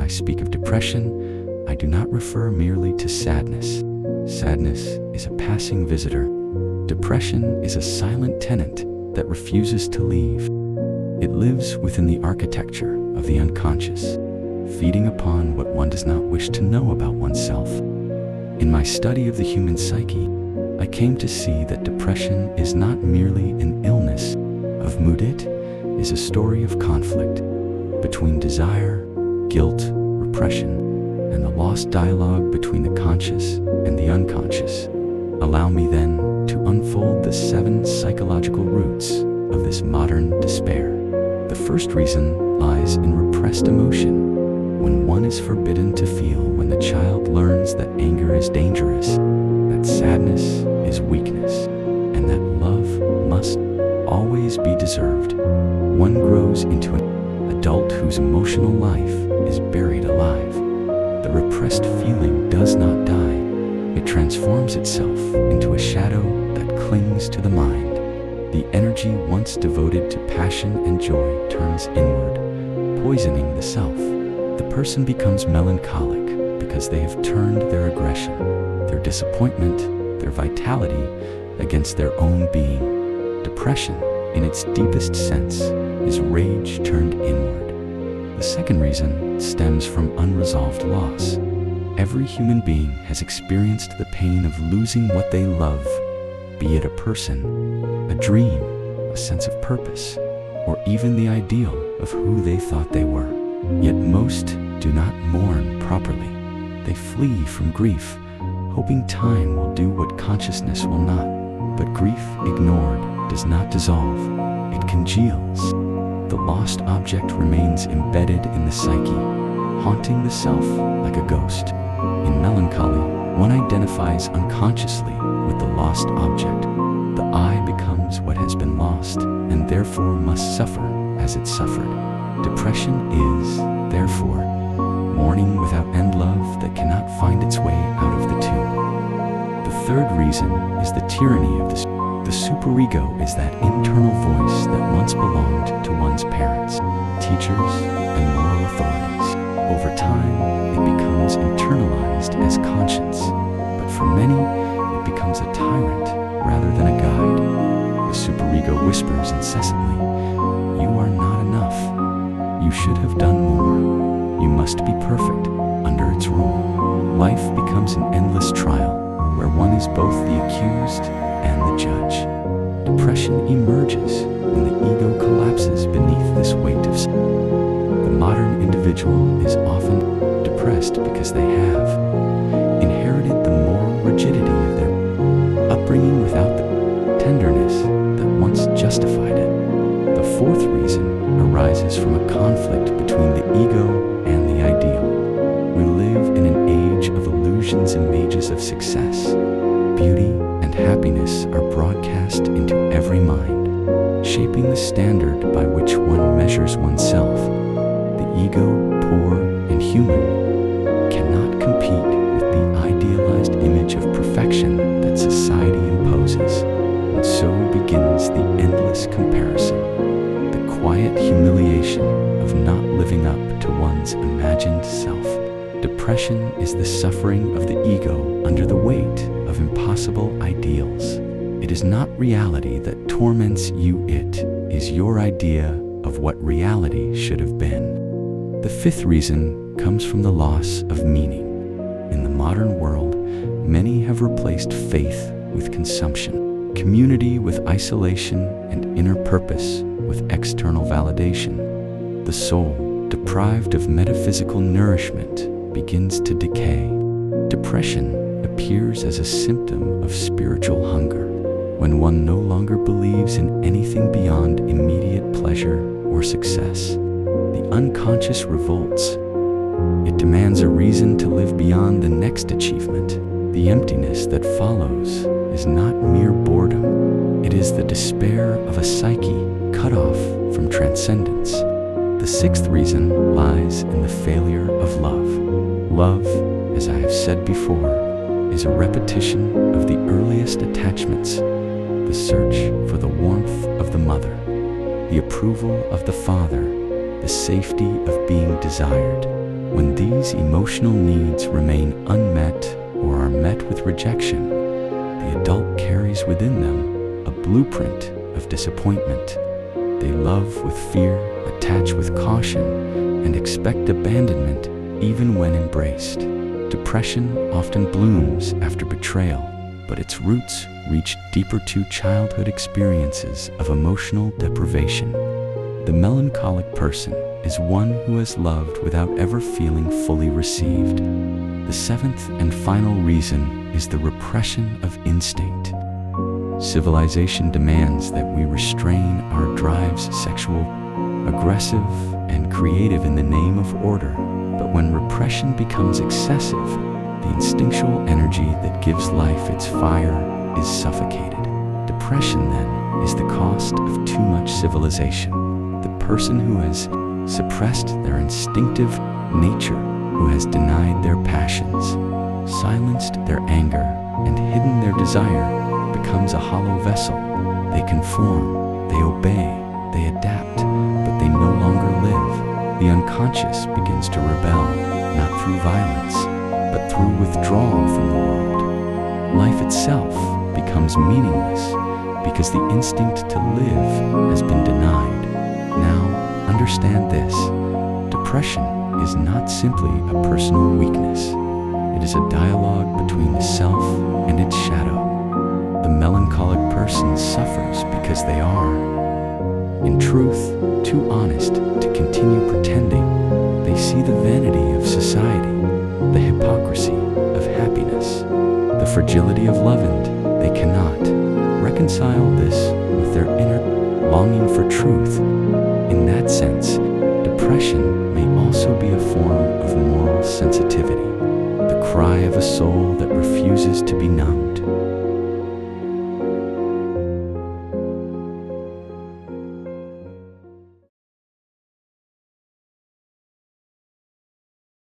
I speak of depression, I do not refer merely to sadness. Sadness is a passing visitor. Depression is a silent tenant that refuses to leave. It lives within the architecture of the unconscious, feeding upon what one does not wish to know about oneself. In my study of the human psyche, I came to see that depression is not merely an illness of mood. It is a story of conflict between desire, guilt, repression, and the lost dialogue between the conscious and the unconscious. Allow me then to unfold the 7 psychological roots of this modern despair. The first reason lies in repressed emotion. When one is forbidden to feel, when the child learns that anger is dangerous, that sadness is weakness, and that love must always be deserved, one grows into an adult whose emotional life is buried alive. The repressed feeling does not die. It transforms itself into a shadow that clings to the mind. The energy once devoted to passion and joy turns inward, poisoning the self. The person becomes melancholic because they have turned their aggression, their disappointment, their vitality against their own being. Depression, in its deepest sense, is rage turned inward. The second reason stems from unresolved loss. Every human being has experienced the pain of losing what they love, be it a person, a dream, a sense of purpose, or even the ideal of who they thought they were. Yet most do not mourn properly. They flee from grief, hoping time will do what consciousness will not. But grief ignored does not dissolve, it congeals. The lost object remains embedded in the psyche, haunting the self like a ghost. In melancholy, one identifies unconsciously with the lost object. The I becomes what has been lost, and therefore must suffer as it suffered. Depression is, therefore, mourning without end love that cannot find its way out of the tomb. The third reason is the tyranny of the superego is that internal voice that once belonged to one's parents, teachers, and moral authorities. Over time, it becomes internalized as conscience, but for many, it becomes a tyrant rather than a guide. The superego whispers incessantly, "You are not enough. You should have done more. You must be perfect," under its rule. Life becomes an endless trial, where one is both the accused and the judge. Depression emerges when the ego collapses beneath this weight of sin. The modern individual is often depressed because they have inherited the moral rigidity of their upbringing without the tenderness that once justified it. The fourth reason arises from a conflict between the ego and the ideal. We live in an age of illusions and images of success. Beauty and happiness are broadcast into every mind, shaping the standard by which one measures oneself. The ego, poor and human, cannot compete with the idealized image of perfection that society imposes, and so begins the endless comparison, the quiet humiliation of not living up to one's imagined self. Depression is the suffering of the ego under the weight of impossible ideals. It is not reality that torments you, it is your idea of what reality should have been. The fifth reason comes from the loss of meaning. In the modern world, many have replaced faith with consumption, community with isolation, and inner purpose with external validation. The soul, deprived of metaphysical nourishment, begins to decay. Depression appears as a symptom of spiritual hunger, when one no longer believes in anything beyond immediate pleasure or success. The unconscious revolts. It demands a reason to live beyond the next achievement. The emptiness that follows is not mere boredom. It is the despair of a psyche cut off from transcendence. The sixth reason lies in the failure of love. Love, as I have said before, is a repetition of the earliest attachments, the search for the warmth of the mother, the approval of the father, the safety of being desired. When these emotional needs remain unmet or are met with rejection, the adult carries within them a blueprint of disappointment. They love with fear, attach with caution, and expect abandonment even when embraced. Depression often blooms after betrayal, but its roots reach deeper to childhood experiences of emotional deprivation. The melancholic person is one who has loved without ever feeling fully received. The seventh and final reason is the repression of instinct. Civilization demands that we restrain our drives, sexual, aggressive, and creative, in the name of order. But when repression becomes excessive, the instinctual energy that gives life its fire is suffocated. Depression, then, is the cost of too much civilization. The person who has suppressed their instinctive nature, who has denied their passions, silenced their anger, and hidden their desire, becomes a hollow vessel. They conform, they obey, they adapt, but they no longer live. The unconscious begins to rebel, not through violence, but through withdrawal from the world. Life itself becomes meaningless because the instinct to live has been denied. Now, understand this: depression is not simply a personal weakness. It is a dialogue between the self and its shadow. The melancholic person suffers because they are, in truth, too honest to continue pretending. They see the vanity of society, the hypocrisy of happiness, the fragility of love, and they cannot reconcile this with their inner longing for truth. In that sense, depression may also be a form of moral sensitivity, the cry of a soul that refuses to be numbed.